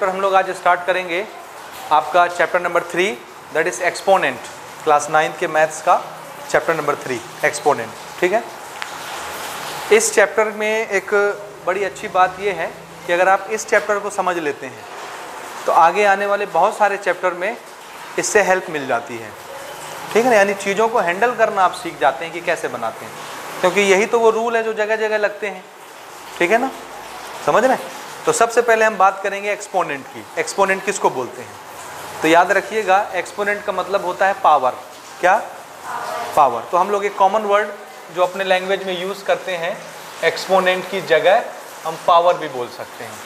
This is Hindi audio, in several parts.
चैप्टर हम लोग आज स्टार्ट करेंगे, आपका chapter number 3, that is exponent, class 9 के मैथ्स का चैप्टर नंबर 3 एक्सपोनेंट। ठीक है, इस चैप्टर में एक बड़ी अच्छी बात यह है कि अगर आप इस चैप्टर को समझ लेते हैं तो आगे आने वाले बहुत सारे चैप्टर में इससे हेल्प मिल जाती है। ठीक है ना, यानी चीज़ों को हैंडल करना आप सीख जाते हैं कि कैसे बनाते हैं, क्योंकि यही तो वो रूल है जो जगह जगह लगते हैं। ठीक है ना, समझ रहे हैं। तो सबसे पहले हम बात करेंगे एक्सपोनेंट की। एक्सपोनेंट किसको बोलते हैं? तो याद रखिएगा, एक्सपोनेंट का मतलब होता है पावर। क्या? पावर। तो हम लोग एक कॉमन वर्ड जो अपने लैंग्वेज में यूज़ करते हैं, एक्सपोनेंट की जगह हम पावर भी बोल सकते हैं।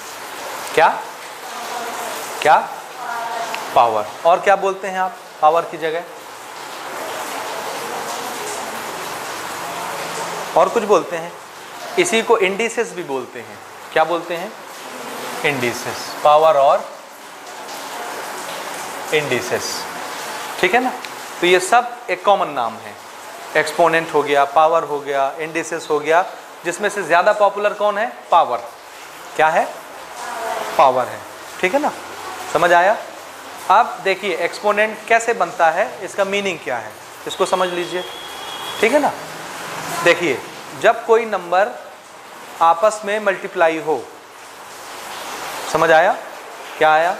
क्या? क्या? पावर। और क्या बोलते हैं आप पावर की जगह? और कुछ बोलते हैं, इसी को इंडिसेस भी बोलते हैं। क्या बोलते हैं? इंडिसेस। पावर और इंडिसेस। ठीक है ना, तो ये सब एक कॉमन नाम है। एक्सपोनेंट हो गया, पावर हो गया, इंडिसेस हो गया, जिसमें से ज़्यादा पॉपुलर कौन है? पावर। क्या है? पावर है। ठीक है ना, समझ आया। अब देखिए एक्सपोनेंट कैसे बनता है, इसका मीनिंग क्या है, इसको समझ लीजिए। ठीक है ना, देखिए जब कोई नंबर आपस में मल्टीप्लाई हो, समझ आया? क्या आया?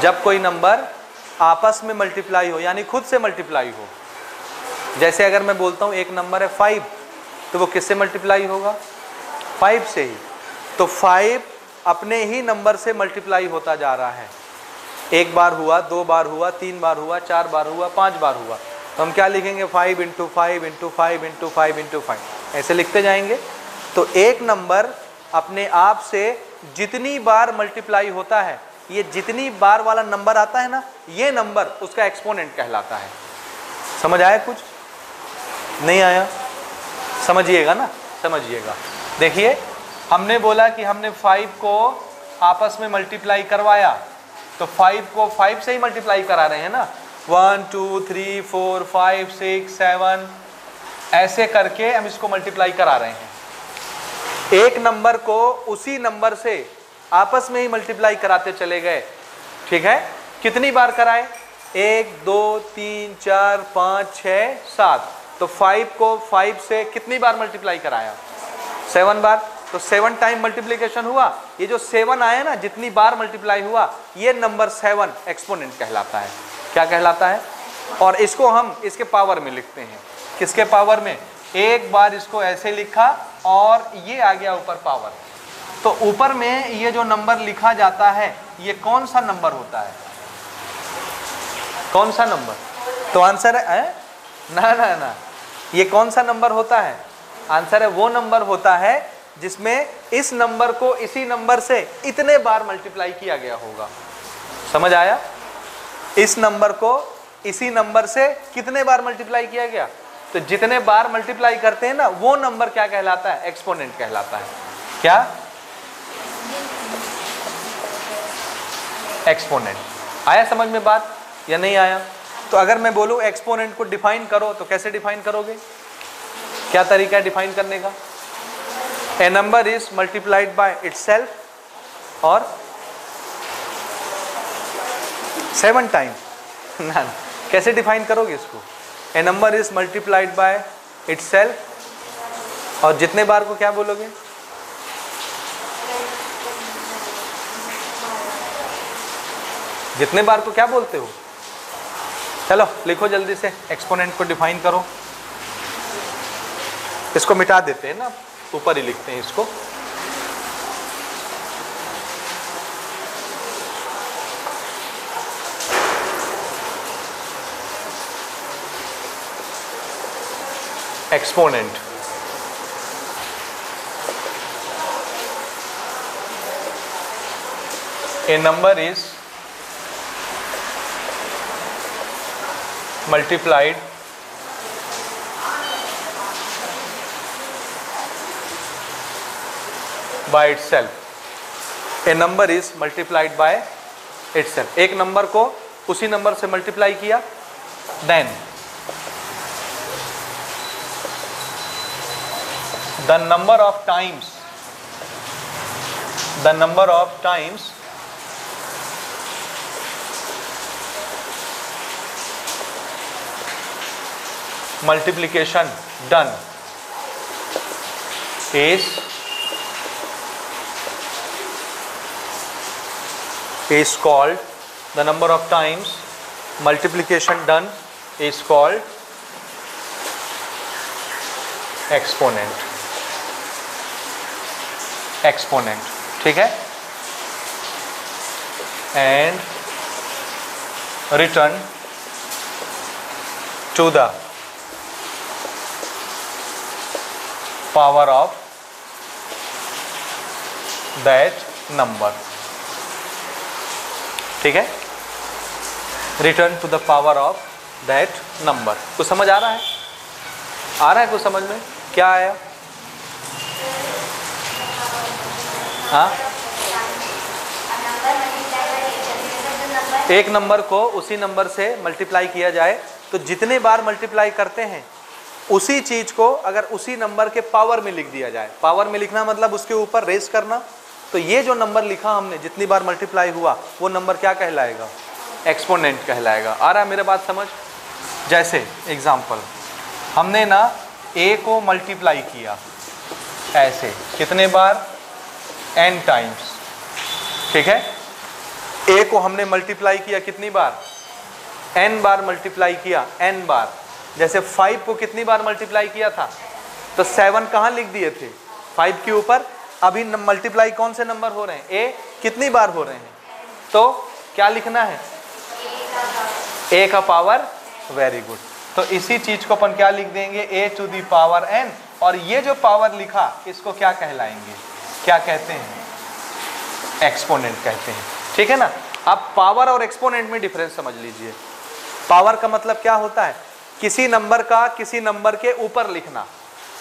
जब कोई नंबर आपस में मल्टीप्लाई हो, यानी खुद से मल्टीप्लाई हो। जैसे अगर मैं बोलता हूँ एक नंबर है 5, तो वो किससे मल्टीप्लाई होगा? 5 से ही। तो 5 अपने ही नंबर से मल्टीप्लाई होता जा रहा है। एक बार हुआ, 2 बार हुआ, 3 बार हुआ, 4 बार हुआ, 5 बार हुआ, तो हम क्या लिखेंगे? 5 × 5 × 5 × 5 × 5, ऐसे लिखते जाएंगे। तो एक नंबर अपने आप से जितनी बार मल्टीप्लाई होता है, ये जितनी बार वाला नंबर आता है ना, ये नंबर उसका एक्सपोनेंट कहलाता है। समझ आया? कुछ नहीं आया? समझिएगा ना, समझिएगा। देखिए हमने बोला कि हमने 5 को आपस में मल्टीप्लाई करवाया, तो 5 को 5 से ही मल्टीप्लाई करा रहे हैं ना। 1 2 3 4 5 6 7 ऐसे करके हम इसको मल्टीप्लाई करा रहे हैं। एक नंबर को उसी नंबर से आपस में ही मल्टीप्लाई कराते चले गए। ठीक है, कितनी बार कराए? 1 2 3 4 5 6 7। तो 5 को 5 से कितनी बार मल्टीप्लाई कराया? 7 बार। तो 7 टाइम मल्टीप्लिकेशन हुआ। ये जो 7 आया ना, जितनी बार मल्टीप्लाई हुआ, ये नंबर 7 एक्सपोनेंट कहलाता है। क्या कहलाता है? और इसको हम इसके पावर में लिखते हैं। किसके पावर में? एक बार इसको ऐसे लिखा और ये आ गया ऊपर पावर। तो ऊपर में ये जो नंबर लिखा जाता है, ये कौन सा नंबर होता है? कौन सा नंबर? तो आंसर है ना ना ना, ये कौन सा नंबर होता है? आंसर है वो नंबर होता है जिसमें इस नंबर को इसी नंबर से इतने बार मल्टीप्लाई किया गया होगा। समझ आया? इस नंबर को इसी नंबर से कितने बार मल्टीप्लाई किया गया? तो जितने बार मल्टीप्लाई करते हैं ना, वो नंबर क्या कहलाता है? एक्सपोनेंट कहलाता है। क्या? एक्सपोनेंट। आया समझ में बात या नहीं आया? तो अगर मैं बोलूं एक्सपोनेंट को डिफाइन करो, तो कैसे डिफाइन करोगे? क्या तरीका है डिफाइन करने का? A number is multiplied by itself और 7 टाइम ना, कैसे डिफाइन करोगे इसको? A number is multiplied by itself और जितने बार को क्या बोलोगे? जितने बार को क्या बोलते हो? चलो लिखो जल्दी से, एक्सपोनेंट को डिफाइन करो। इसको मिटा देते हैं ना, ऊपर ही लिखते हैं इसको। Exponent A number is multiplied by itself. A number is multiplied by itself. एक नंबर को उसी नंबर से मल्टीप्लाई किया, then the number of times multiplication done is called, the number of times multiplication done is called exponent. Exponent, ठीक है, and return to the power of that number. ठीक है, return to the power of that number. कुछ समझ आ रहा है? आ रहा है कुछ समझ में? क्या आया? हाँ, एक नंबर को उसी नंबर से मल्टीप्लाई किया जाए तो जितने बार मल्टीप्लाई करते हैं उसी चीज को अगर उसी नंबर के पावर में लिख दिया जाए, पावर में लिखना मतलब उसके ऊपर रेस करना, तो ये जो नंबर लिखा हमने जितनी बार मल्टीप्लाई हुआ वो नंबर क्या कहलाएगा? एक्सपोनेंट कहलाएगा. आ रहा है मेरे बात समझ? जैसे एग्जाम्पल, हमने ना a को मल्टीप्लाई किया ऐसे कितने बार? n times. ठीक है, a को हमने मल्टीप्लाई किया कितनी बार? n बार मल्टीप्लाई किया, n बार. जैसे 5 को कितनी बार मल्टीप्लाई किया था? तो 7 कहाँ लिख दिए थे? 5 के ऊपर. अभी मल्टीप्लाई कौन से नंबर हो रहे हैं? a कितनी बार हो रहे हैं? तो क्या लिखना है? a का पावर. Very good. तो इसी चीज को अपन क्या लिख देंगे? a to the power n. और ये जो पावर लिखा इसको क्या कहलाएंगे? क्या कहते हैं? एक्सपोनेंट कहते हैं. ठीक है ना. अब पावर और एक्सपोनेंट में डिफरेंस समझ लीजिए. पावर का मतलब क्या होता है? किसी नंबर का किसी नंबर के ऊपर लिखना.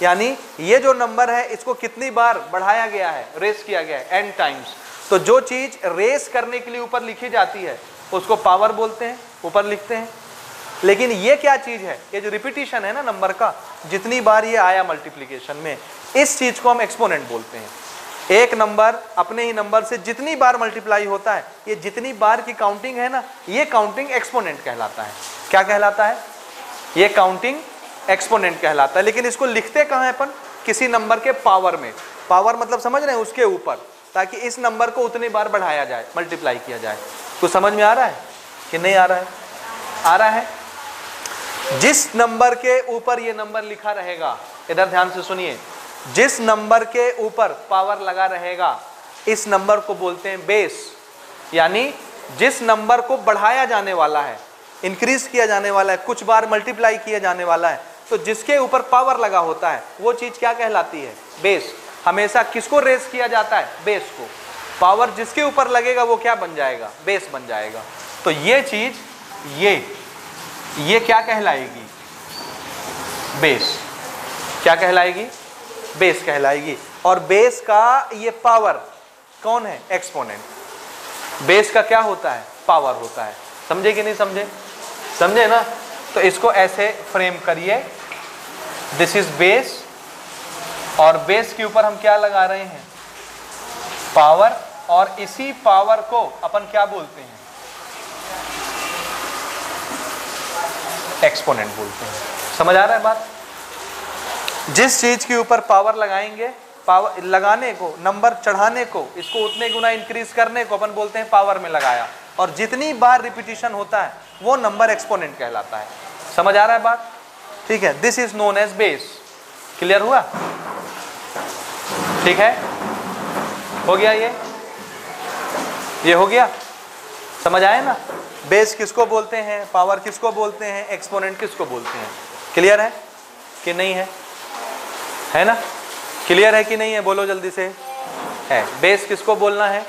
यानी ये जो नंबर है इसको कितनी बार बढ़ाया गया है, रेस किया गया है? n times. तो जो चीज रेस करने के लिए ऊपर लिखी जाती है उसको पावर बोलते हैं, ऊपर लिखते हैं. लेकिन ये क्या चीज है? ये जो रिपीटिशन है ना नंबर का, जितनी बार ये आया मल्टीप्लिकेशन में, इस चीज को हम एक्सपोनेंट बोलते हैं. एक नंबर अपने ही नंबर से जितनी बार मल्टीप्लाई होता है, ये जितनी बार की काउंटिंग है ना, ये काउंटिंग एक्सपोनेंट कहलाता है. क्या कहलाता है? ये काउंटिंग एक्सपोनेंट कहलाता है. लेकिन इसको लिखते कहाँ है अपन? किसी नंबर के पावर में. पावर मतलब समझ रहे हैं? उसके ऊपर, ताकि इस नंबर को उतनी बार बढ़ाया जाए, मल्टीप्लाई किया जाए. कुछ समझ में आ रहा है कि नहीं आ रहा है? आ रहा है. जिस नंबर के ऊपर ये नंबर लिखा रहेगा, इधर ध्यान से सुनिए, जिस नंबर के ऊपर पावर लगा रहेगा इस नंबर को बोलते हैं बेस. यानी जिस नंबर को बढ़ाया जाने वाला है, इंक्रीज किया जाने वाला है, कुछ बार मल्टीप्लाई किया जाने वाला है, तो जिसके ऊपर पावर लगा होता है वो चीज क्या कहलाती है? बेस. हमेशा किसको रेस किया जाता है? बेस को. पावर जिसके ऊपर लगेगा वो क्या बन जाएगा? बेस बन जाएगा. तो ये चीज ये क्या कहलाएगी? बेस. क्या कहलाएगी? बेस कहलाएगी. और बेस का ये पावर कौन है? एक्सपोनेंट. बेस का क्या होता है? पावर होता है. समझे कि नहीं समझे? समझे ना. तो इसको ऐसे फ्रेम करिए, दिस इज बेस, और बेस के ऊपर हम क्या लगा रहे हैं? पावर. और इसी पावर को अपन क्या बोलते हैं? एक्सपोनेंट बोलते हैं. समझ आ रहा है बात? जिस चीज के ऊपर पावर लगाएंगे, पावर लगाने को, नंबर चढ़ाने को, इसको उतने गुना इंक्रीज करने को अपन बोलते हैं पावर में लगाया. और जितनी बार रिपीटिशन होता है वो नंबर एक्सपोनेंट कहलाता है. समझ आ रहा है बात? ठीक है. This is known as base. Clear हुआ? ठीक है, हो गया. ये हो गया. समझ आए ना? बेस किसको बोलते हैं, पावर किसको बोलते हैं, एक्सपोनेंट किसको बोलते हैं. क्लियर है कि नहीं है? है ना? क्लियर है कि नहीं है? बोलो जल्दी से. है. बेस किसको बोलना है?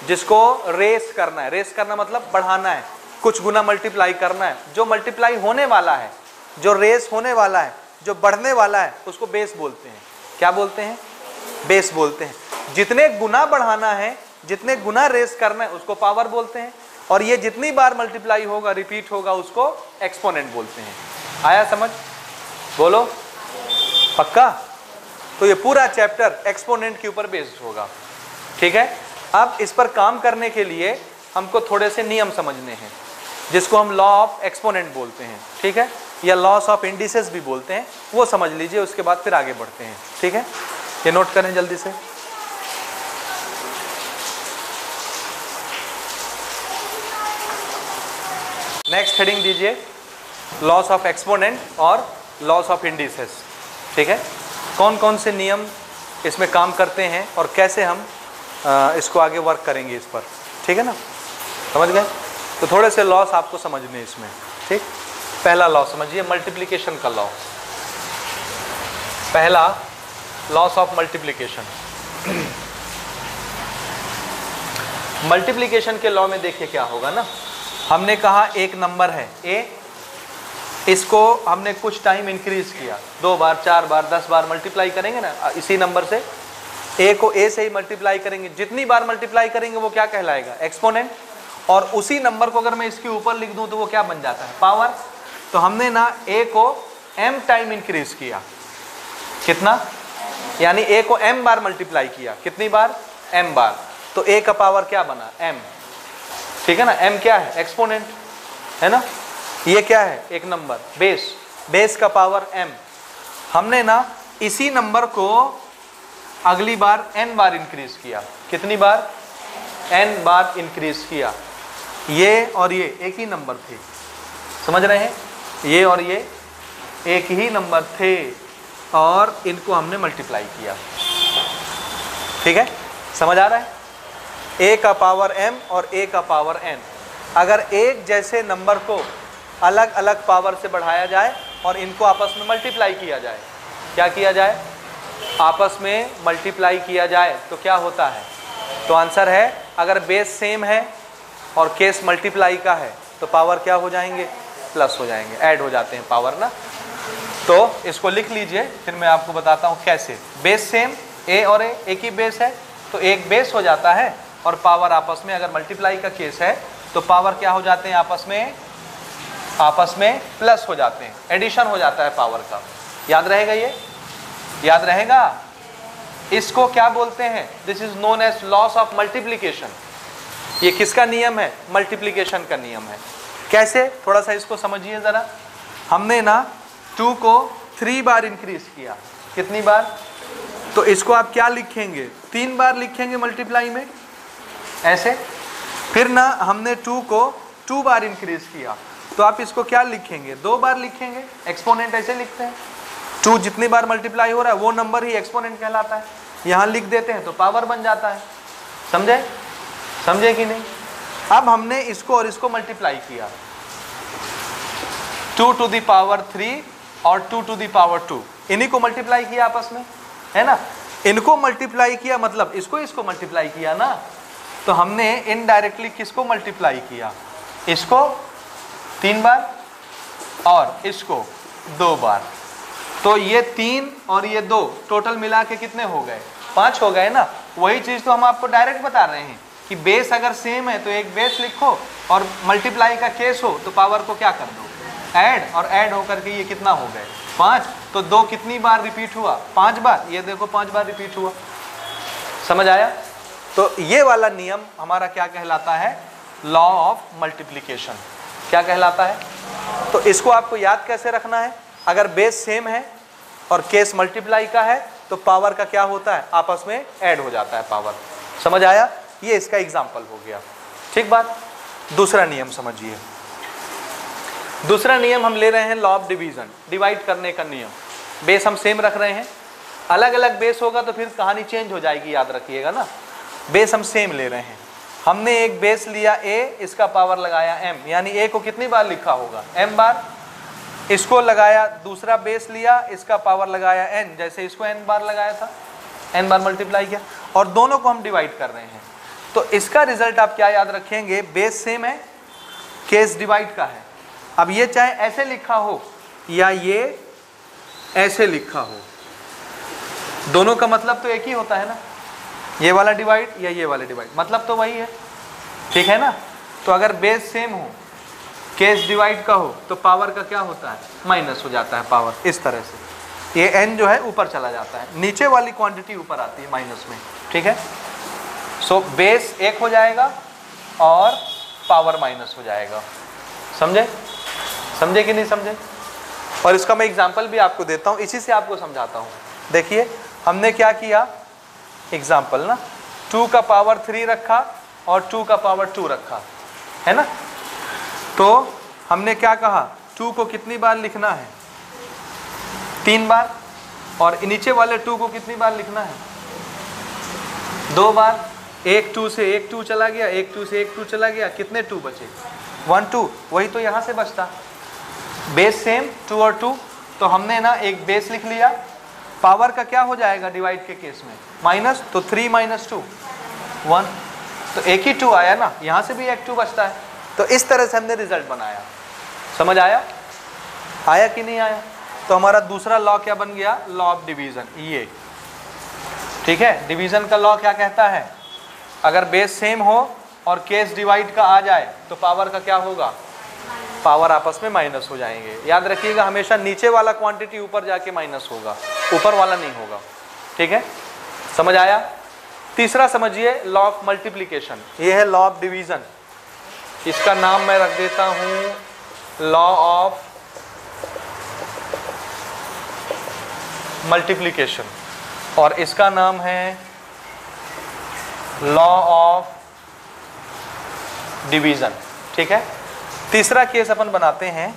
जिसको रेस करना है. रेस करना मतलब बढ़ाना है, कुछ गुना मल्टीप्लाई करना है. जो मल्टीप्लाई होने वाला है, जो रेस होने वाला है, जो बढ़ने वाला है, उसको बेस बोलते हैं. क्या बोलते हैं? बेस बोलते हैं. जितने गुना बढ़ाना है, जितने गुना रेस करना है, उसको पावर बोलते हैं. और ये जितनी बार मल्टीप्लाई होगा, रिपीट होगा, उसको एक्सपोनेंट बोलते हैं. आया समझ? बोलो पक्का? तो ये पूरा चैप्टर एक्सपोनेंट के ऊपर बेस्ड होगा. ठीक है. अब इस पर काम करने के लिए हमको थोड़े से नियम समझने हैं. जिसको हम लॉ ऑफ एक्सपोनेंट बोलते हैं, ठीक है, या लॉस ऑफ इंडिसेस भी बोलते हैं, वो समझ लीजिए, उसके बाद फिर आगे बढ़ते हैं, ठीक है। ये नोट करें जल्दी से। नेक्स्ट हेडिंग दीजिए, लॉस ऑफ एक्सपोनेंट और लॉस ऑफ इंडिसेस, ठीक है। कौन कौन से नियम इसमें काम करते हैं और कैसे हम इसको आगे वर्क करेंगे इस पर, ठीक है ना, समझ गए। तो थोड़े से लॉस आपको समझने इसमें, ठीक। पहला लॉ समझिए, मल्टीप्लिकेशन का लॉ। पहला लॉस ऑफ मल्टीप्लिकेशन। मल्टीप्लिकेशन के लॉ में देखिए क्या होगा ना, हमने कहा एक नंबर है ए, इसको हमने कुछ टाइम इंक्रीज किया, 2 बार 4 बार 10 बार मल्टीप्लाई करेंगे ना इसी नंबर से, ए को ए से ही मल्टीप्लाई करेंगे, जितनी बार मल्टीप्लाई करेंगे वो क्या कहलाएगा, एक्सपोनेंट। और उसी नंबर को अगर मैं इसके ऊपर लिख दूं तो वो क्या बन जाता है, पावर। तो हमने ना ए को m टाइम इंक्रीज किया, कितना, यानी ए को m बार मल्टीप्लाई किया, कितनी बार, m बार, तो ए का पावर क्या बना, m, ठीक है ना। m क्या है, एक्सपोनेंट है ना, ये क्या है, एक नंबर बेस, बेस का पावर m। हमने ना इसी नंबर को अगली बार n बार इंक्रीज किया, कितनी बार, n बार इंक्रीज किया। ये और ये एक ही नंबर थे, समझ रहे हैं, ये और ये एक ही नंबर थे और इनको हमने मल्टीप्लाई किया, ठीक है, समझ आ रहा है। a का पावर m और a का पावर n, अगर एक जैसे नंबर को अलग अलग पावर से बढ़ाया जाए और इनको आपस में मल्टीप्लाई किया जाए, क्या किया जाए, आपस में मल्टीप्लाई किया जाए तो क्या होता है, तो आंसर है, अगर बेस सेम है और केस मल्टीप्लाई का है तो पावर क्या हो जाएंगे, प्लस हो जाएंगे, ऐड हो जाते हैं पावर ना। तो इसको लिख लीजिए, फिर मैं आपको बताता हूँ कैसे। बेस सेम, ए और ए एक ही बेस है तो एक बेस हो जाता है और पावर आपस में, अगर मल्टीप्लाई का केस है तो पावर क्या हो जाते हैं, आपस में प्लस हो जाते हैं, एडिशन हो जाता है पावर का। याद रहेगा, ये याद रहेगा। इसको क्या बोलते हैं, this is known as laws of multiplication. ये किसका नियम है, मल्टीप्लिकेशन का नियम है। कैसे, थोड़ा सा इसको समझिए जरा। हमने ना 2 को 3 बार इंक्रीज किया, कितनी बार, तो इसको आप क्या लिखेंगे, 3 बार लिखेंगे मल्टीप्लाई में, ऐसे। फिर ना हमने 2 को 2 बार इंक्रीज किया तो आप इसको क्या लिखेंगे, 2 बार लिखेंगे, एक्सपोनेंट ऐसे लिखते हैं। 2 जितनी बार मल्टीप्लाई हो रहा है वो नंबर ही एक्सपोनेंट कहलाता है, यहाँ लिख देते हैं तो पावर बन जाता है। समझे, समझे कि नहीं। अब हमने इसको और इसको मल्टीप्लाई किया, 2 टू द पावर 3 और 2 टू द पावर 2, इन्हीं को मल्टीप्लाई किया आपस में, है ना। इनको मल्टीप्लाई किया मतलब इसको मल्टीप्लाई किया ना, तो हमने इनडायरेक्टली किसको मल्टीप्लाई किया, इसको 3 बार और इसको 2 बार। तो ये 3 और ये 2 टोटल मिला के कितने हो गए, 5 हो गए ना। वही चीज़ तो हम आपको डायरेक्ट बता रहे हैं कि बेस अगर सेम है तो एक बेस लिखो और मल्टीप्लाई का केस हो तो पावर को क्या कर दो, ऐड, और ऐड होकर के ये कितना हो गए, 5। तो 2 कितनी बार रिपीट हुआ, 5 बार, ये देखो 5 बार रिपीट हुआ। समझ आया। तो ये वाला नियम हमारा क्या कहलाता है, लॉ ऑफ मल्टीप्लिकेशन। क्या कहलाता है, तो इसको आपको याद कैसे रखना है, अगर बेस सेम है और केस मल्टीप्लाई का है तो पावर का क्या होता है, आपस में ऐड हो जाता है पावर। समझ आया, ये इसका एग्जाम्पल हो गया, ठीक बात। दूसरा नियम समझिए, दूसरा नियम हम ले रहे हैं लॉ ऑफ डिवीजन, डिवाइड करने का नियम। बेस हम सेम रख रहे हैं, अलग अलग बेस होगा तो फिर कहानी चेंज हो जाएगी, याद रखिएगा ना। बेस हम सेम ले रहे हैं, हमने एक बेस लिया a, इसका पावर लगाया m, यानी a को कितनी बार लिखा होगा, m बार। इसको लगाया, दूसरा बेस लिया, इसका पावर लगाया n, जैसे इसको n बार लगाया था, n बार मल्टीप्लाई किया, और दोनों को हम डिवाइड कर रहे हैं। तो इसका रिजल्ट आप क्या याद रखेंगे, बेस सेम है, केस डिवाइड का है। अब ये चाहे ऐसे लिखा हो या ये ऐसे लिखा हो, दोनों का मतलब तो एक ही होता है ना, ये वाला डिवाइड या ये वाला डिवाइड, मतलब तो वही है, ठीक है ना। तो अगर बेस सेम हो, केस डिवाइड का हो, तो पावर का क्या होता है, माइनस हो जाता है पावर, इस तरह से। ये n जो है ऊपर चला जाता है, नीचे वाली क्वांटिटी ऊपर आती है माइनस में, ठीक है। सो बेस 1 हो जाएगा और पावर माइनस हो जाएगा, समझे? समझे कि नहीं समझे? और इसका मैं एग्जाम्पल भी आपको देता हूँ, इसी से आपको समझाता हूँ। देखिए हमने क्या किया, एग्जाम्पल ना, 2 का पावर 3 रखा और 2 का पावर 2 रखा है ना। तो हमने क्या कहा, 2 को कितनी बार लिखना है, 3 बार, और नीचे वाले 2 को कितनी बार लिखना है, 2 बार। एक 2 से एक 2 चला गया, एक 2 से एक 2 चला गया, कितने 2 बचे, 1 2। वही तो यहाँ से बचता, बेस सेम 2 और 2, तो हमने ना एक बेस लिख लिया। पावर का क्या हो जाएगा डिवाइड के केस में, माइनस, तो 3 - 2 1, तो एक ही 2 आया ना, यहाँ से भी एक 2 बचता है। तो इस तरह से हमने रिजल्ट बनाया। समझ आया? आया कि नहीं आया? तो हमारा दूसरा लॉ क्या बन गया, लॉ ऑफ डिवीजन, ये ठीक है। डिवीजन का लॉ क्या कहता है, अगर बेस सेम हो और केस डिवाइड का आ जाए तो पावर का क्या होगा, पावर आपस में माइनस हो जाएंगे। याद रखिएगा हमेशा नीचे वाला क्वांटिटी ऊपर जाके माइनस होगा, ऊपर वाला नहीं होगा, ठीक है। समझ आया? तीसरा समझिए, लॉ ऑफ मल्टीप्लिकेशन, ये है लॉ ऑफ डिवीजन। इसका नाम मैं रख देता हूं लॉ ऑफ मल्टीप्लिकेशन, और इसका नाम है लॉ ऑफ डिवीजन, ठीक है। तीसरा केस अपन बनाते हैं,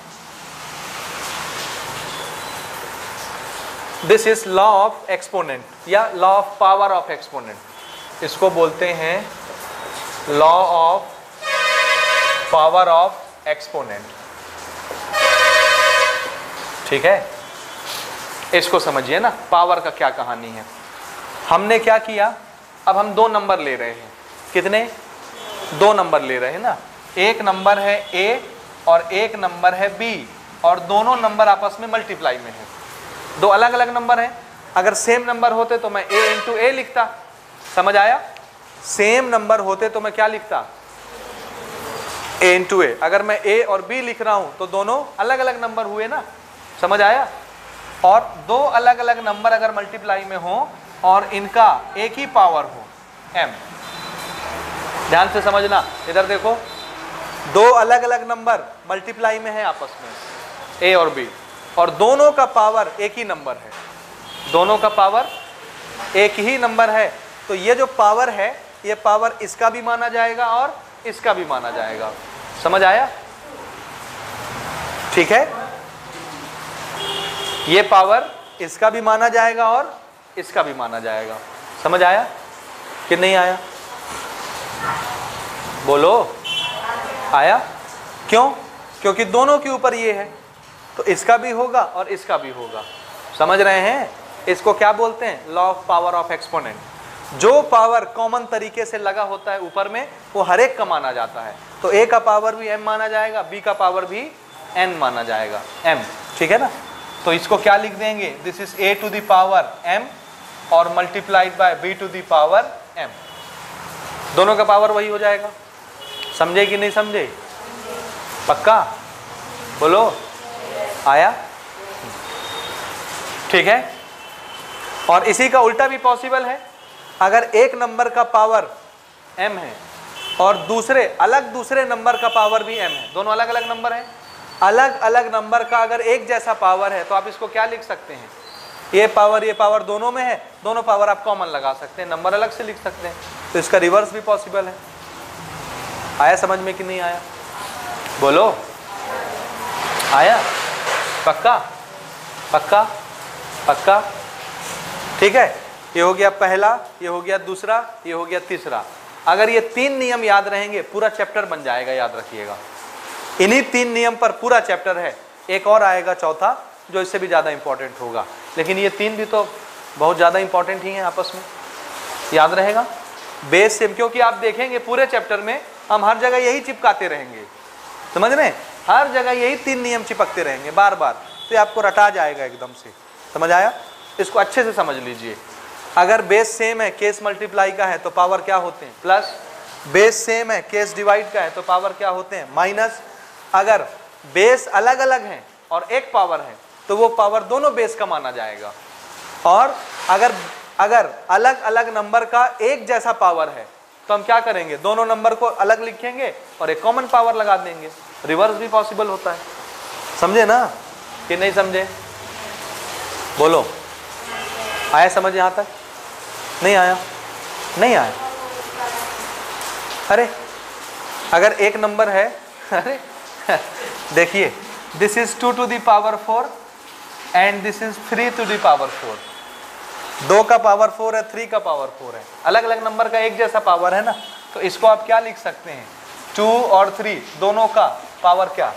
this is law of exponent या law of power of exponent. इसको बोलते हैं law of power of exponent, ठीक है। इसको समझिए ना, पावर का क्या कहानी है। हमने क्या किया, अब हम 2 नंबर ले रहे हैं, कितने, 2 नंबर ले रहे हैं ना। एक नंबर है A और एक नंबर है B, और दोनों नंबर आपस में मल्टीप्लाई में है। 2 अलग अलग नंबर हैं। अगर सेम नंबर होते तो मैं A × A लिखता, समझ आया? सेम नंबर होते तो मैं क्या लिखता, A × A। अगर मैं A और B लिख रहा हूं तो दोनों अलग अलग नंबर हुए ना, समझ आया? और 2 अलग अलग नंबर अगर मल्टीप्लाई में हो और इनका एक ही पावर हो, m, ध्यान से समझना, इधर देखो, 2 अलग अलग नंबर मल्टीप्लाई में है आपस में, A और B, और दोनों का पावर एक ही नंबर है, दोनों का पावर एक ही नंबर है। तो ये जो पावर है, ये पावर इसका भी माना जाएगा और इसका भी माना जाएगा। समझ आया? ठीक है, ये पावर इसका भी माना जाएगा और इसका भी माना जाएगा। समझ आया कि नहीं आया? बोलो, आया? क्यों? क्योंकि दोनों के ऊपर ये है, तो इसका भी होगा और इसका भी होगा। समझ रहे हैं? इसको क्या बोलते हैं, law of power of exponent. जो पावर कॉमन तरीके से लगा होता है ऊपर में, वो हर एक का माना जाता है। तो A का पावर भी m माना जाएगा, B का पावर भी n माना जाएगा, m, ठीक है ना। तो इसको क्या लिख देंगे, this is A to the power m और multiplied by B to the power m, दोनों का पावर वही हो जाएगा। समझे कि नहीं समझे? पक्का? बोलो, आया? ठीक है। और इसी का उल्टा भी पॉसिबल है। अगर एक नंबर का पावर m है और दूसरे नंबर का पावर भी m है, दोनों अलग अलग नंबर हैं, अलग अलग नंबर का अगर एक जैसा पावर है, तो आप इसको क्या लिख सकते हैं, ये पावर दोनों में है, दोनों पावर आप कॉमन लगा सकते हैं, नंबर अलग से लिख सकते हैं। तो इसका रिवर्स भी पॉसिबल है। आया समझ में कि नहीं आया? बोलो, आया? पक्का? पक्का? पक्का? ठीक है। ये हो गया पहला, ये हो गया दूसरा, ये हो गया तीसरा। अगर ये 3 नियम याद रहेंगे, पूरा चैप्टर बन जाएगा, याद रखिएगा। इन्हीं 3 नियम पर पूरा चैप्टर है। एक और आएगा चौथा, जो इससे भी ज़्यादा इंपॉर्टेंट होगा, लेकिन ये 3 भी तो बहुत ज़्यादा इंपॉर्टेंट ही हैं आपस में। याद रहेगा बेस सेम, क्योंकि आप देखेंगे पूरे चैप्टर में हम हर जगह यही चिपकाते रहेंगे, समझ रहे हैं? हर जगह यही 3 नियम चिपकते रहेंगे बार बार, तो आपको रटा जाएगा एकदम से। समझ आया? इसको अच्छे से समझ लीजिए। अगर बेस सेम है, केस मल्टीप्लाई का है, तो पावर क्या होते हैं, प्लस। बेस सेम है, केस डिवाइड का है, तो पावर क्या होते हैं, माइनस। अगर बेस अलग अलग हैं और एक पावर है, तो वो पावर दोनों बेस का माना जाएगा। और अगर अलग अलग नंबर का एक जैसा पावर है, तो हम क्या करेंगे, दोनों नंबर को अलग लिखेंगे और एक कॉमन पावर लगा देंगे। रिवर्स भी पॉसिबल होता है, समझे ना कि नहीं समझे? बोलो, आया समझ यहाँ तक? नहीं आया? नहीं आया? अरे अगर एक नंबर है, अरे देखिए, this is 2 to the power 4 and this is 3 to the power 4। 2 का पावर 4 है, 3 का पावर 4 है, अलग अलग नंबर का एक जैसा पावर है ना, तो इसको आप क्या लिख सकते हैं, 2 और 3 दोनों का पावर क्या,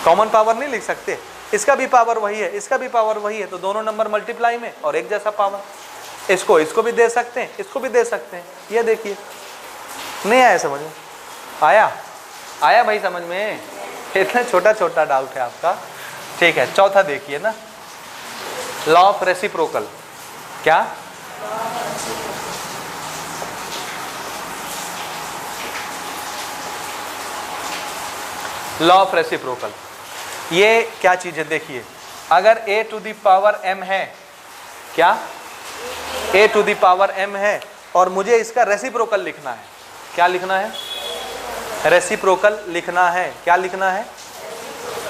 कॉमन पावर नहीं लिख सकते? इसका भी पावर वही है, इसका भी पावर वही है, तो दोनों नंबर मल्टीप्लाई में और एक जैसा पावर। इसको भी दे सकते हैं, इसको भी दे सकते हैं। ये देखिए, नहीं आया समझ में? आया? आया भाई समझ में? इतना छोटा छोटा डाउट है आपका, ठीक है। चौथा देखिए ना, लॉ ऑफ रेसिप्रोकल। क्या? लॉ ऑफ रेसिप्रोकल, ये क्या चीज है देखिए, अगर a to the power m है, क्या a to the power m है, और मुझे इसका रेसिप्रोकल लिखना है, क्या लिखना है, रेसिप्रोकल लिखना है, क्या लिखना है,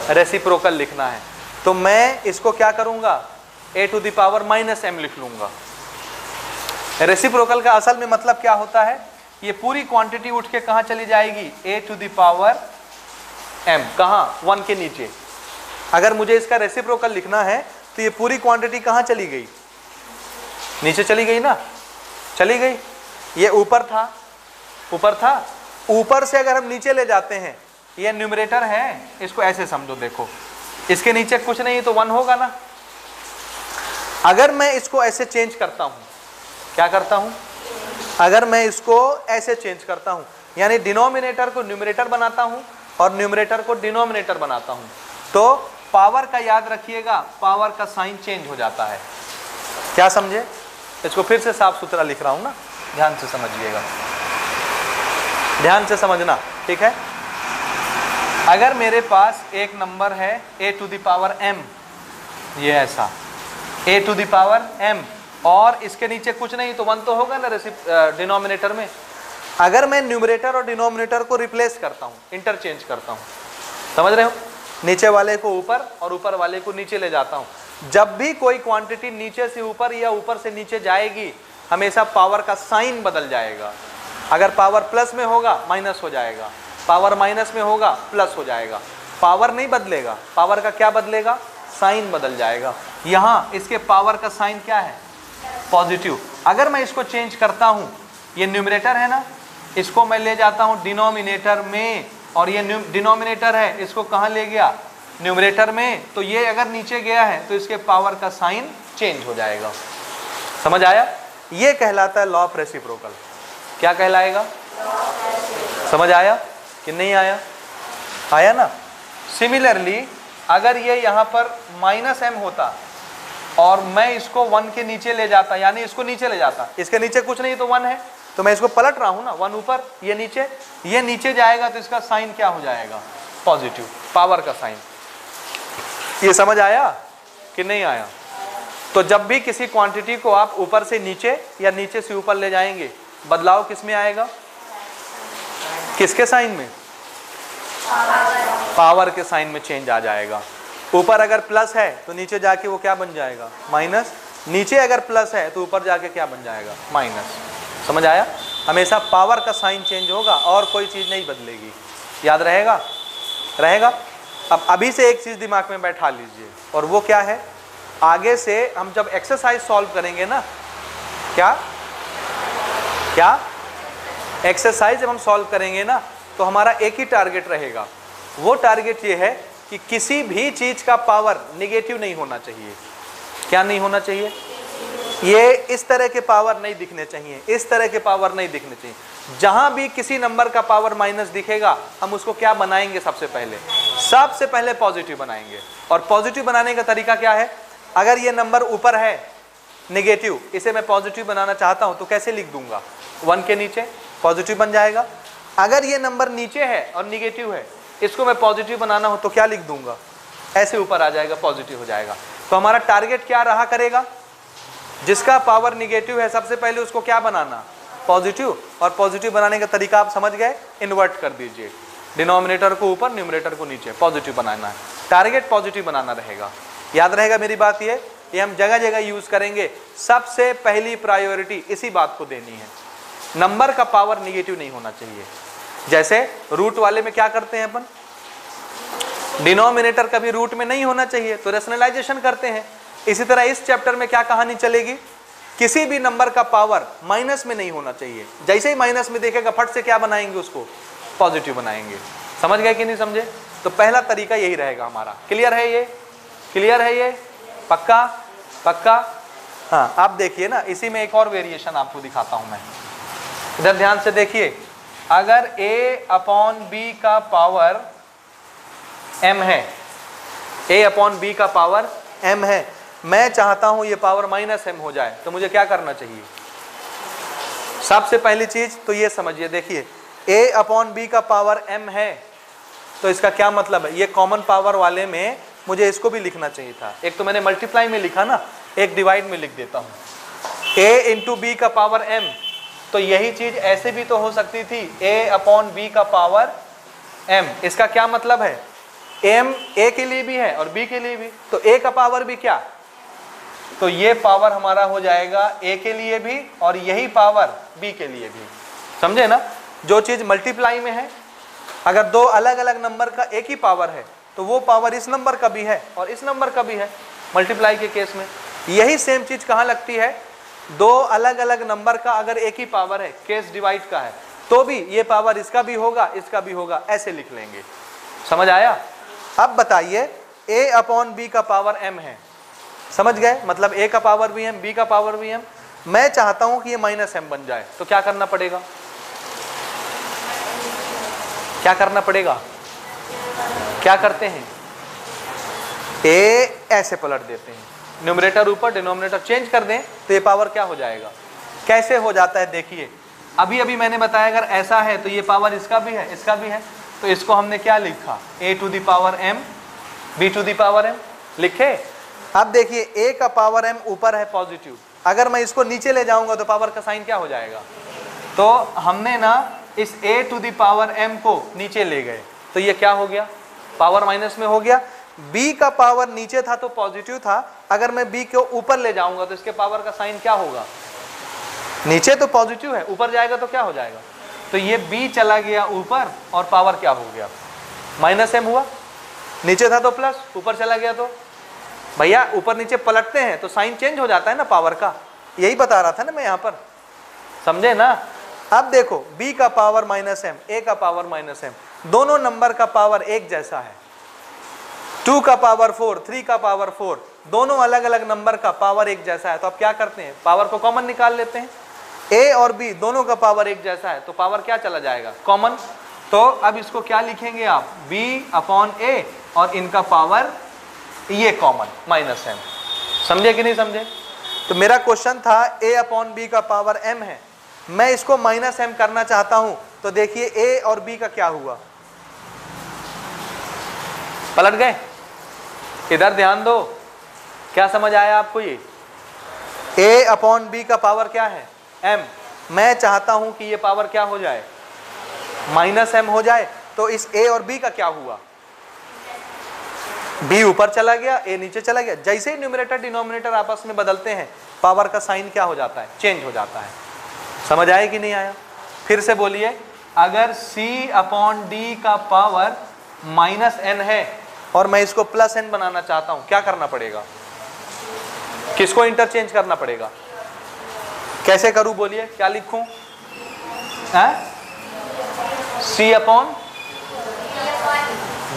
रेसिप्रोकल लिखना है, तो मैं इसको क्या करूंगा, a to the power minus m लिख लूंगा। रेसिप्रोकल का असल में मतलब क्या होता है, ये पूरी क्वांटिटी उठ के कहां चली जाएगी, a to the power m, कहां, 1 के नीचे। अगर मुझे इसका रेसिप्रोकल लिखना है तो ये पूरी क्वांटिटी कहां चली गई, नीचे चली गई ना, चली गई। ये ऊपर था, ऊपर था, ऊपर से अगर हम नीचे ले जाते हैं, ये न्यूमरेटर है, इसको ऐसे समझो, देखो इसके नीचे कुछ नहीं तो 1 होगा ना। अगर मैं इसको ऐसे चेंज करता हूं, क्या करता हूं, अगर मैं इसको ऐसे चेंज करता हूं, यानी डिनोमिनेटर को न्यूमरेटर बनाता हूं और न्यूमरेटर को डिनोमिनेटर बनाता हूं, तो पावर का याद रखिएगा, पावर का साइन चेंज हो जाता है। क्या समझे? इसको फिर से साफ सुथरा लिख रहा हूं ना, ध्यान से समझिएगा, ध्यान से समझना, ठीक है। अगर मेरे पास एक नंबर है a to the power m, ये ऐसा a to the power m, और इसके नीचे कुछ नहीं तो 1 तो होगा ना डिनोमिनेटर में। अगर मैं न्यूमरेटर और डिनोमिनेटर को रिप्लेस करता हूँ, इंटरचेंज करता हूँ, समझ रहे हो, नीचे वाले को ऊपर और ऊपर वाले को नीचे ले जाता हूँ, जब भी कोई क्वांटिटी नीचे से ऊपर या ऊपर से नीचे जाएगी, हमेशा पावर का साइन बदल जाएगा। अगर पावर प्लस में होगा माइनस हो जाएगा, पावर माइनस में होगा प्लस हो जाएगा, पावर नहीं बदलेगा, पावर का क्या बदलेगा, साइन बदल जाएगा। यहाँ इसके पावर का साइन क्या है, पॉजिटिव। अगर मैं इसको चेंज करता हूँ, ये न्यूमरेटर है ना, इसको मैं ले जाता हूँ डिनोमिनेटर में, और ये डिनोमिनेटर है, इसको कहाँ ले गया, न्यूमरेटर में, तो ये अगर नीचे गया है तो इसके पावर का साइन चेंज हो जाएगा। समझ आया? ये कहलाता है लॉ ऑफ रेसिप्रोकल। क्या कहलाएगा, समझ आया कि नहीं आया? आया ना। सिमिलरली अगर ये यहाँ पर माइनस m होता और मैं इसको 1 के नीचे ले जाता, यानी इसको नीचे ले जाता, इसके नीचे कुछ नहीं तो 1 है, तो मैं इसको पलट रहा हूँ ना, 1 ऊपर, ये नीचे जाएगा, तो इसका साइन क्या हो जाएगा, पॉजिटिव, पावर का साइन। ये समझ आया कि नहीं आया? तो जब भी किसी क्वांटिटी को आप ऊपर से नीचे या नीचे से ऊपर ले जाएंगे, बदलाव किस में आएगा, किसके साइन में, पावर के साइन में चेंज आ जाएगा। ऊपर अगर प्लस है तो नीचे जाके वो क्या बन जाएगा, माइनस, नीचे अगर प्लस है तो ऊपर जाके क्या बन जाएगा, माइनस। समझ आया? हमेशा पावर का साइन चेंज होगा और कोई चीज़ नहीं बदलेगी। याद रहेगा? रहेगा। अब अभी से एक चीज़ दिमाग में बैठा लीजिए, और वो क्या है, आगे से हम जब एक्सरसाइज सॉल्व करेंगे ना, क्या एक्सरसाइज जब हम सॉल्व करेंगे ना, तो हमारा एक ही टारगेट रहेगा। वो टारगेट ये है कि किसी भी चीज़ का पावर निगेटिव नहीं होना चाहिए। क्या नहीं होना चाहिए? ये इस तरह के पावर नहीं दिखने चाहिए, इस तरह के पावर नहीं दिखने चाहिए। जहां भी किसी नंबर का पावर माइनस दिखेगा, हम उसको क्या बनाएंगे, सबसे पहले पॉजिटिव बनाएंगे। और पॉजिटिव बनाने का तरीका क्या है, अगर ये नंबर ऊपर है नेगेटिव, इसे मैं पॉजिटिव बनाना चाहता हूं तो कैसे लिख दूंगा, 1 के नीचे पॉजिटिव बन जाएगा। अगर ये नंबर नीचे है और निगेटिव है, इसको मैं पॉजिटिव बनाना हो तो क्या लिख दूंगा, ऐसे ऊपर आ जाएगा, पॉजिटिव हो जाएगा। तो हमारा टारगेट क्या रहा करेगा, जिसका पावर निगेटिव है सबसे पहले उसको क्या बनाना, पॉजिटिव, और पॉजिटिव बनाने का तरीका आप समझ गए, इन्वर्ट कर दीजिए, डिनोमिनेटर को ऊपर न्यूमरेटर को नीचे, पॉजिटिव बनाना है, टारगेट पॉजिटिव बनाना रहेगा। याद रहेगा मेरी बात, ये हम जगह जगह यूज करेंगे। सबसे पहली प्रायोरिटी इसी बात को देनी है, नंबर का पावर निगेटिव नहीं होना चाहिए। जैसे रूट वाले में क्या करते हैं अपन, डिनोमिनेटर कभी रूट में नहीं होना चाहिए तो रेशनलाइजेशन करते हैं। इसी तरह इस चैप्टर में क्या कहानी चलेगी, किसी भी नंबर का पावर माइनस में नहीं होना चाहिए। जैसे ही माइनस में देखेगा फट से क्या बनाएंगे, उसको पॉजिटिव बनाएंगे। समझ गए कि नहीं समझे? तो पहला तरीका यही रहेगा हमारा। क्लियर है ये? क्लियर है ये? पक्का? पक्का? हाँ, आप देखिए ना, इसी में एक और वेरिएशन आपको दिखाता हूं मैं। इधर ध्यान से देखिए, अगर a अपॉन बी का पावर m है, a अपॉन बी का पावर m है, मैं चाहता हूं ये पावर माइनस m हो जाए, तो मुझे क्या करना चाहिए? सबसे पहली चीज तो ये समझिए, देखिए a अपॉन बी का पावर m है, तो इसका क्या मतलब है, ये कॉमन पावर वाले में मुझे इसको भी लिखना चाहिए था। एक तो मैंने मल्टीप्लाई में लिखा ना, एक डिवाइड में लिख देता हूं, a इंटू बी का पावर m, तो यही चीज ऐसे भी तो हो सकती थी, a अपॉन बी का पावर m। इसका क्या मतलब है, m a के लिए भी है और b के लिए भी, तो a का पावर भी क्या, तो ये पावर हमारा हो जाएगा a के लिए भी और यही पावर b के लिए भी। समझे ना? जो चीज मल्टीप्लाई में है, अगर दो अलग अलग नंबर का एक ही पावर है तो वो पावर इस नंबर का भी है और इस नंबर का भी है मल्टीप्लाई के केस में। यही सेम चीज कहाँ लगती है, दो अलग अलग नंबर का अगर एक ही पावर है, केस डिवाइड का है, तो भी ये पावर इसका भी होगा इसका भी होगा, ऐसे लिख लेंगे। समझ आया? अब बताइए, a अपॉन बी का पावर m है, समझ गए? मतलब a का पावर भी m, b का पावर भी m। मैं चाहता हूं कि ये माइनस m बन जाए, तो क्या करना पड़ेगा? क्या करना पड़ेगा? क्या करते हैं, a ऐसे पलट देते हैं, न्यूमरेटर ऊपर डिनोमिनेटर चेंज कर दें, तो ये पावर क्या हो जाएगा? कैसे हो जाता है देखिए, अभी अभी मैंने बताया अगर ऐसा है तो ये पावर इसका भी है इसका भी है, तो इसको हमने क्या लिखा, a to the power m b to the power m लिखे। अब देखिए a का पावर m ऊपर है पॉजिटिव, अगर मैं इसको नीचे ले जाऊंगा तो पावर का साइन क्या हो जाएगा, तो हमने ना इस a to the power m को नीचे ले गए, तो ये क्या हो गया, पावर माइनस में हो गया। b का पावर नीचे था तो पॉजिटिव था, अगर मैं b को ऊपर ले जाऊंगा तो इसके पावर का साइन क्या होगा, नीचे तो पॉजिटिव है, ऊपर जाएगा तो क्या हो जाएगा, तो ये b चला गया ऊपर और पावर क्या हो गया, माइनस m हुआ। नीचे था तो प्लस, ऊपर चला गया तो भैया ऊपर नीचे पलटते हैं तो साइन चेंज हो जाता है ना पावर का, यही बता रहा था ना मैं यहाँ पर। समझे ना? अब देखो b का पावर माइनस m, a का पावर माइनस m, दोनों नंबर का पावर एक जैसा है। 2 का पावर 4, 3 का पावर 4, दोनों अलग अलग नंबर का पावर एक जैसा है, तो अब क्या करते हैं, पावर को कॉमन निकाल लेते हैं। a और b दोनों का पावर एक जैसा है, तो पावर क्या चला जाएगा, कॉमन। तो अब इसको क्या लिखेंगे आप, b अपॉन a और इनका पावर ये कॉमन माइनस m। समझे कि नहीं समझे? तो मेरा क्वेश्चन था a अपॉन b का पावर m है, मैं इसको माइनस m करना चाहता हूं, तो देखिए a और b का क्या हुआ, पलट गए। इधर ध्यान दो, क्या समझ आया आपको? ये a अपॉन b का पावर क्या है, m, मैं चाहता हूं कि ये पावर क्या हो जाए, माइनस m हो जाए, तो इस a और b का क्या हुआ, b ऊपर चला गया a नीचे चला गया। जैसे ही न्यूमरेटर डिनोमिनेटर आपस में बदलते हैं, पावर का साइन क्या हो जाता है, चेंज हो जाता है। समझ आया कि नहीं आया? फिर से बोलिए, अगर c अपॉन d का पावर माइनस n है और मैं इसको प्लस n बनाना चाहता हूं, क्या करना पड़ेगा, किसको इंटरचेंज करना पड़ेगा, कैसे करूं बोलिए, क्या लिखूं, c अपॉन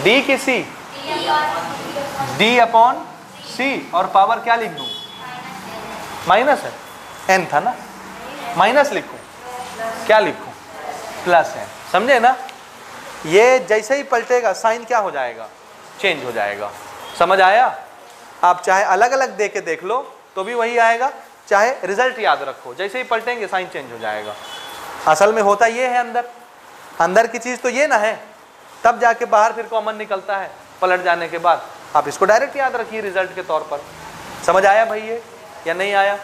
d की c, d अपॉन c और पावर क्या लिख दूं, माइनस है, n था ना, माइनस लिखूं, क्या लिखूं, प्लस n। समझे ना? ये जैसे ही पलटेगा साइन क्या हो जाएगा, चेंज हो जाएगा। समझ आया? आप चाहे अलग अलग दे के देख लो तो भी वही आएगा, चाहे रिजल्ट याद रखो, जैसे ही पलटेंगे साइन चेंज हो जाएगा। असल में होता ये है, अंदर की चीज तो ये ना है, तब जाके बाहर फिर कॉमन निकलता है पलट जाने के बाद। आप इसको डायरेक्ट याद रखिए रिजल्ट के तौर पर। समझ आया भाई ये या नहीं आया?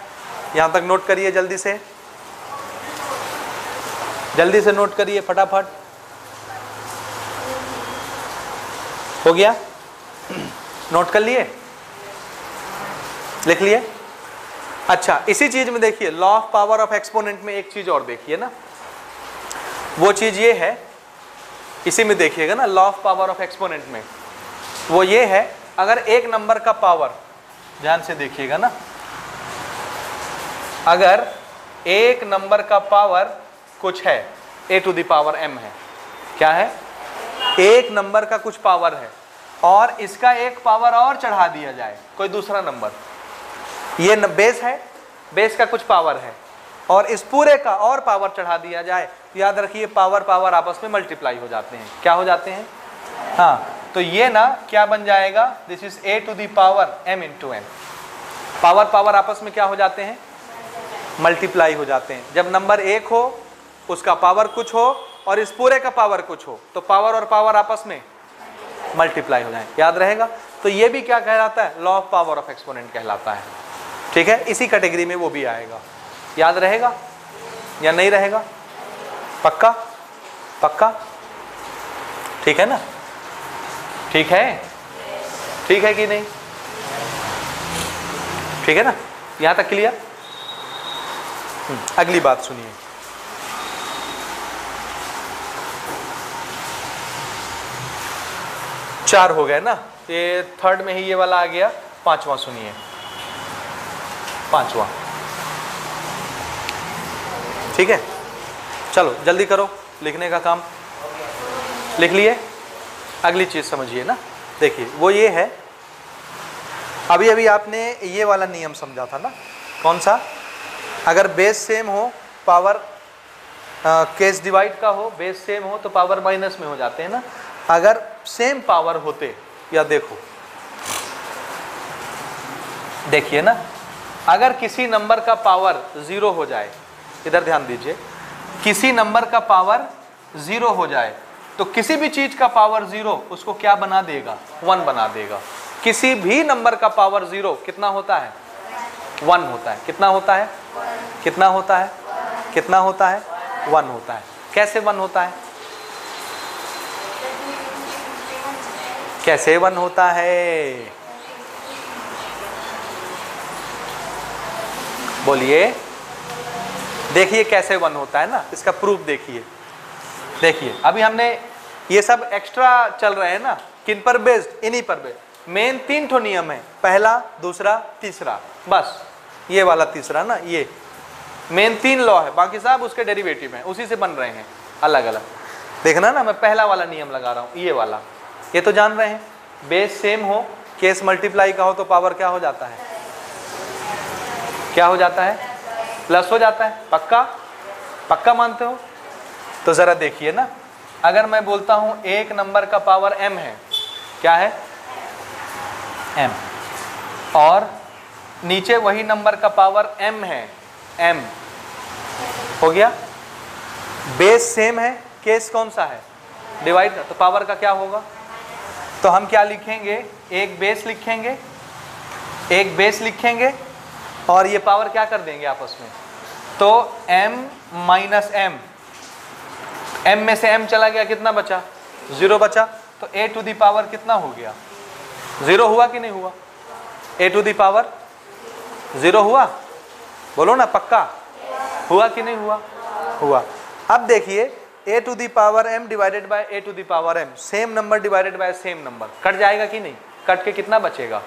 यहाँ तक नोट करिए जल्दी से। जल्दी से नोट करिए फटाफट। हो गया? नोट कर लिए, लिख लिए? अच्छा, इसी चीज में देखिए law of power of exponent में एक चीज और देखिए ना, वो चीज ये है, इसी में देखिएगा ना law of power of exponent में, वो ये है अगर एक नंबर का पावर, ध्यान से देखिएगा ना, अगर एक नंबर का पावर कुछ है, ए टू द पावर m है, क्या है? एक नंबर का कुछ पावर है और इसका एक पावर और चढ़ा दिया जाए, कोई दूसरा नंबर, ये बेस है, बेस का कुछ पावर है और इस पूरे का और पावर चढ़ा दिया जाए, तो याद रखिए पावर पावर आपस में मल्टीप्लाई हो जाते हैं। क्या हो जाते हैं? हाँ, तो ये ना क्या बन जाएगा, this is A to the power m into n। Power power आपस में क्या हो जाते हैं? मल्टीप्लाई हो जाते हैं। जब नंबर एक हो, उसका पावर कुछ हो और इस पूरे का पावर कुछ हो, तो पावर और पावर आपस में मल्टीप्लाई हो जाए। याद रहेगा? तो ये भी क्या कहलाता है? Law of power of exponent कहलाता है। ठीक है, इसी कैटेगरी में वो भी आएगा। याद रहेगा या नहीं रहेगा? पक्का? पक्का? ठीक है ना? ठीक है? ठीक है कि नहीं? ठीक है ना? यहां तक क्लियर? अगली बात सुनिए। चार हो गए ना, ये थर्ड में ही ये वाला आ गया। पांचवा सुनिए, पांचवा। ठीक है, चलो जल्दी करो लिखने का काम। लिख लिए? अगली चीज समझिए ना, देखिए वो ये है, अभी अभी आपने ये वाला नियम समझा था ना, कौन सा? अगर बेस सेम हो, पावर केस डिवाइड का हो, बेस सेम हो तो पावर माइनस में हो जाते हैं ना। अगर सेम पावर होते, या देखो देखिए ना, अगर किसी नंबर का पावर 0 हो जाए, इधर ध्यान दीजिए, किसी नंबर का पावर 0 हो जाए तो किसी भी चीज का पावर 0 उसको क्या बना देगा? 1 बना देगा। किसी भी नंबर का पावर 0 कितना होता है? 1 होता है। कितना होता है? कितना होता है? कितना होता है? 1 होता है। कैसे 1 होता है? कैसे 1 होता है? बोलिए। देखिए कैसे 1 होता है ना, इसका प्रूफ देखिए। देखिए अभी हमने ये सब एक्स्ट्रा चल रहे हैं ना, किन पर बेस्ड? इन्हीं पर बेस्ड। मेन 3 ठो नियम है, पहला, दूसरा, तीसरा, बस ये वाला तीसरा ना, ये मेन 3 लॉ है, बाकी सब उसके डेरिवेटिव हैं, उसी से बन रहे हैं अलग अलग। देखना ना, मैं पहला वाला नियम लगा रहा हूँ, ये वाला, ये तो जान रहे हैं, बेस सेम हो, केस मल्टीप्लाई का हो तो पावर क्या हो जाता है? क्या हो जाता है? प्लस हो जाता है। पक्का? पक्का मानते हो? तो जरा देखिए ना, अगर मैं बोलता हूं एक नंबर का पावर m है, क्या है? m, और नीचे वही नंबर का पावर m है, m, हो गया? बेस सेम है, केस कौन सा है? डिवाइड, तो पावर का क्या होगा? तो हम क्या लिखेंगे? एक बेस लिखेंगे, एक बेस लिखेंगे और ये पावर क्या कर देंगे आपस में, तो m माइनस m, m में से m चला गया, कितना बचा? 0 बचा। तो a टू दी पावर कितना हो गया? 0 हुआ कि नहीं हुआ? a टू दी पावर 0 हुआ? बोलो ना, पक्का? हुआ कि नहीं हुआ? हुआ। अब देखिए a to the power m divided by a to the power m, same number divided by same number, cut जाएगा कि नहीं? कट के कितना बचेगा?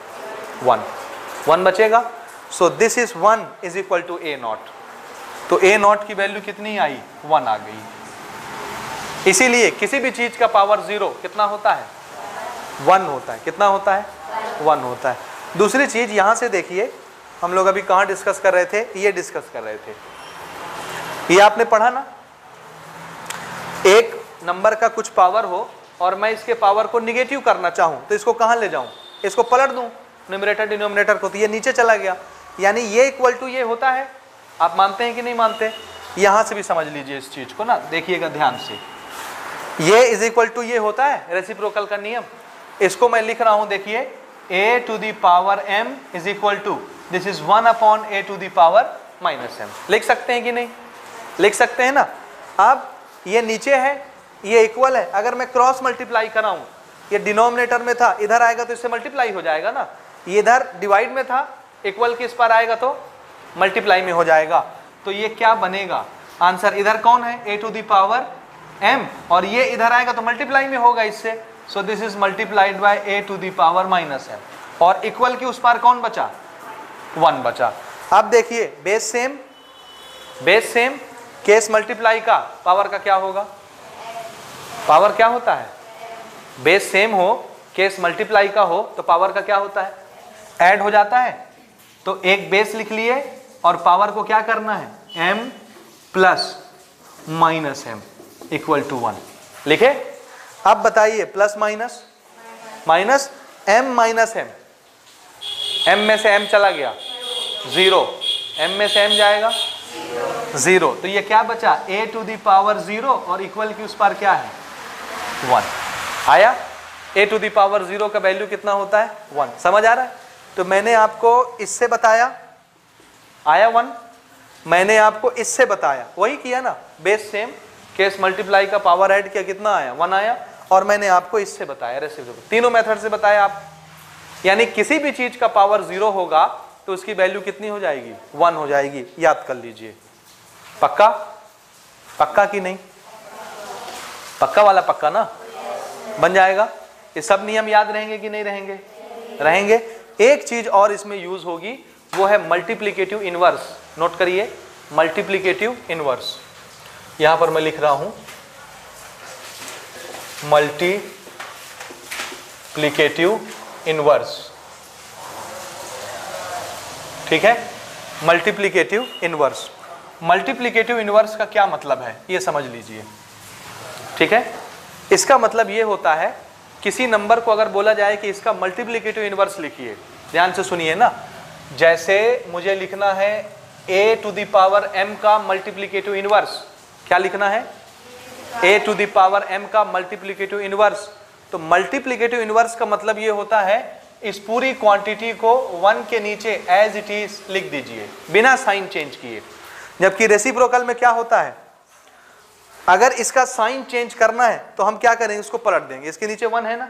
1 बचेगा। सो this is 1 is equal to a nought. तो a नॉट की वैल्यू कितनी आई? 1 आ गई। इसीलिए किसी भी चीज का पावर 0 कितना होता है? 1 होता है। कितना होता है? 1 होता है। दूसरी चीज यहां से देखिए, हम लोग अभी कहां डिस्कस कर रहे थे? ये डिस्कस कर रहे थे, ये आपने पढ़ा ना, एक नंबर का कुछ पावर हो और मैं इसके पावर को निगेटिव करना चाहूं तो इसको कहां ले जाऊं? इसको पलट दूं न्यूमरेटर डिनोमिनेटर को, तो ये नीचे चला गया, यानी ये इक्वल टू ये होता है। आप मानते हैं कि नहीं मानते? यहां से भी समझ लीजिए इस चीज को ना, देखिएगा ध्यान से, ये इज इक्वल टू ये होता है रेसिप्रोकल का नियम। इसको मैं लिख रहा हूं, देखिए a to the power m is equal to, this is 1 upon a to the power minus m। लिख सकते हैं कि नहीं? लिख सकते हैं ना। अब ये नीचे है, ये इक्वल है। अगर मैं क्रॉस मल्टीप्लाई कराऊं, ये डिनोमिनेटर में था, इधर आएगा तो इससे मल्टीप्लाई हो जाएगा ना। ये इधर डिवाइड में था, इक्वल के इस पर आएगा तो मल्टीप्लाई में हो जाएगा। तो ये क्या बनेगा आंसर, इधर कौन है a to the power m, और ये इधर आएगा तो मल्टीप्लाई में होगा इससे। So this is multiplied by a to the power minus m, और इक्वल के उस पार कौन बचा, 1 बचा। अब देखिए बेस सेम, केस मल्टीप्लाई का पावर का क्या होगा, पावर क्या होता है, बेस सेम हो, केस मल्टीप्लाई का हो तो पावर का क्या होता है, ऐड हो जाता है। तो एक बेस लिख लिए और पावर को क्या करना है, m plus minus m equal to 1 लिखे। अब बताइए plus minus minus m minus m, m में से m चला गया 0, m में से m जाएगा 0, तो ये क्या बचा a टू द पावर 0 और इक्वल की उस पार क्या है 1 आया। a टू द पावर 0 का वैल्यू कितना होता है 1, समझ आ रहा है। तो मैंने आपको इससे बताया, आया 1, मैंने आपको इससे बताया, वही किया ना, बेस सेम, केस मल्टीप्लाई का पावर ऐड किया, कितना आया 1 आया, और मैंने आपको इससे बताया रेसिप्रोकल, तीनों मेथड से बताया आप। यानी किसी भी चीज का पावर 0 होगा तो उसकी वैल्यू कितनी हो जाएगी 1 हो जाएगी, याद कर लीजिए। पक्का, पक्का कि नहीं, पक्का वाला पक्का ना, बन जाएगा। ये सब नियम याद रहेंगे कि नहीं रहेंगे, रहेंगे। एक चीज और इसमें यूज होगी, वो है मल्टीप्लिकेटिव इनवर्स। नोट करिए मल्टीप्लिकेटिव इनवर्स, यहां पर मैं लिख रहा हूं मल्टीप्लिकेटिव इनवर्स, ठीक है। मल्टीप्लिकेटिव इनवर्स, मल्टीप्लिकेटिव इनवर्स का क्या मतलब है ये समझ लीजिए, ठीक है। इसका मतलब ये होता है, किसी नंबर को अगर बोला जाए कि इसका मल्टीप्लिकेटिव इनवर्स लिखिए, ध्यान से सुनिए ना। जैसे मुझे लिखना है a to the power m का मल्टीप्लिकेटिव इनवर्स, क्या लिखना है a to the power m का मल्टीप्लिकेटिव इनवर्स। तो मल्टीप्लिकेटिव इनवर्स का मतलब ये होता है, इस पूरी क्वांटिटी को 1 के नीचे एज इट इज लिख दीजिए बिना साइन चेंज किए। जबकि रेसिप्रोकल में क्या होता है, अगर इसका साइन चेंज करना है तो हम क्या करेंगे, उसको पलट देंगे, इसके नीचे 1 है ना,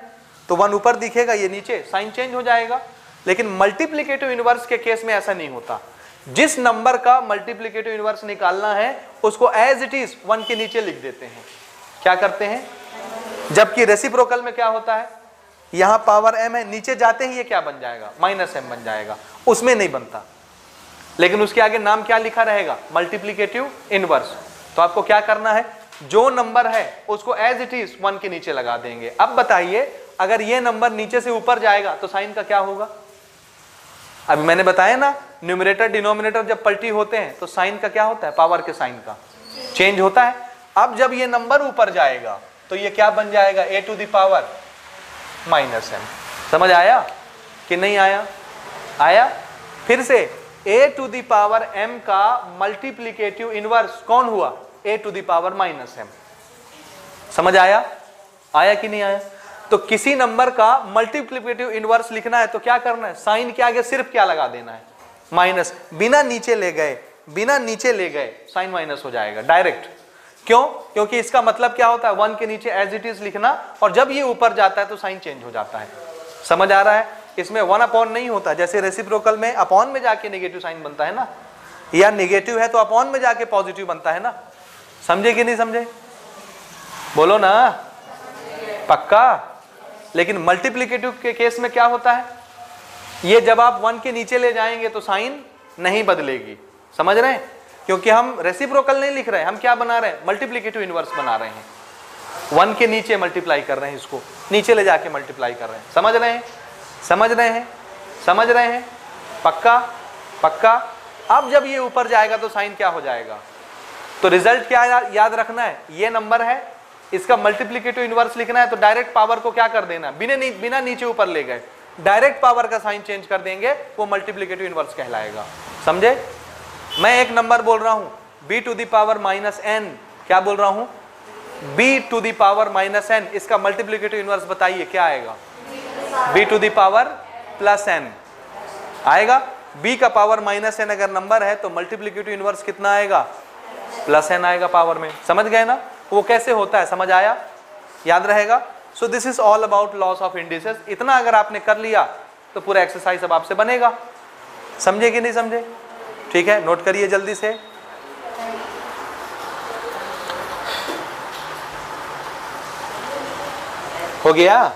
तो 1 ऊपर दिखेगा, ये नीचे, साइन चेंज हो जाएगा। लेकिन मल्टीप्लिकेटिव इनवर्स के केस में ऐसा नहीं होता। जिस नंबर का मल्टीप्लिकेटिव इनवर्स निकालना है उसको एज इट इज 1 के नीचे लिख देते हैं, क्या करते हैं। जबकि रेसिप्रोकल में क्या होता है, यहां पावर m है, नीचे जाते ही ये क्या बन जाएगा, माइनस m बन जाएगा, उसमें नहीं बनता। लेकिन उसके आगे नाम क्या लिखा रहेगा, मल्टीप्लिकेटिव इनवर्स। तो आपको क्या करना है, जो नंबर है उसको एज इट इज 1 के नीचे लगा देंगे। अब बताइए अगर ये नंबर नीचे से ऊपर जाएगा तो साइन का क्या होगा। अभी मैंने बताया ना, न्यूमरेटर डिनोमिनेटर जब पलटी होते हैं तो साइन का क्या होता है, पावर के साइन का चेंज होता है। अब जब ये नंबर ऊपर जाएगा तो ये क्या बन जाएगा, a to the power minus m। समझ आया कि नहीं आया, आया। फिर से a to the power m का मल्टीप्लिकेटिव इनवर्स कौन हुआ, a to the power minus m। समझ आया, आया कि नहीं आया। तो किसी नंबर का मल्टीप्लिकेटिव इनवर्स लिखना है तो क्या करना है, साइन के आगे सिर्फ क्या लगा देना है, माइनस, बिना नीचे ले गए, बिना नीचे ले गए साइन माइनस हो जाएगा डायरेक्ट। क्यों, क्योंकि इसका मतलब क्या होता है, 1 के नीचे एज इट इज लिखना, और जब ये ऊपर जाता है तो साइन चेंज हो जाता है। समझ आ रहा है, इसमें 1 अपॉन नहीं होता। जैसे रेसिप्रोकल में अपॉन में जाके नेगेटिव साइन बनता है ना, या नेगेटिव है तो अपॉन में जाके पॉजिटिव बनता है ना। समझे कि नहीं समझे, बोलो ना, पक्का। लेकिन मल्टीप्लिकेटिव के केस में क्या होता है, ये जब आप 1 के नीचे ले जाएंगे तो साइन नहीं बदलेगी। समझ रहे हैं, क्योंकि हम रेसिप्रोकल नहीं लिख रहे हैं, हम क्या बना रहे हैं, मल्टीप्लिकेटिव इनवर्स बना रहे हैं। 1 के नीचे मल्टीप्लाई कर रहे हैं, इसको नीचे ले जाके मल्टीप्लाई कर रहे हैं। समझ रहे हैं, समझ रहे हैं, समझ रहे हैं, पक्का, पक्का। अब जब ये ऊपर जाएगा तो साइन क्या हो जाएगा। तो रिजल्ट क्या याद रखना है, ये नंबर है, इसका मल्टीप्लिकेटिव इनवर्स लिखना है तो डायरेक्ट पावर को क्या कर देना, बिना नीचे ऊपर ले गए डायरेक्ट पावर का साइन चेंज कर देंगे, वो मल्टीप्लिकेटिव इनवर्स कहलाएगा। समझे। मैं एक नंबर बोल रहा हूं b to the power minus n, क्या बोल रहा हूं, b to the power minus n, इसका मल्टीप्लिकेटिव इनवर्स बताइए क्या आएगा, b to the power plus n आएगा। b का पावर माइनस n अगर नंबर है तो मल्टीप्लिकेटिव इनवर्स कितना आएगा, प्लस n आएगा पावर में। समझ गए ना। वो कैसे होता है, समझ आया, याद रहेगा। सो this is all about loss of indices. इतना अगर आपने कर लिया तो पूरा एक्सरसाइज अब आपसे बनेगा। समझे कि नहीं समझे? ठीक है, नोट करिए जल्दी से। हो गया।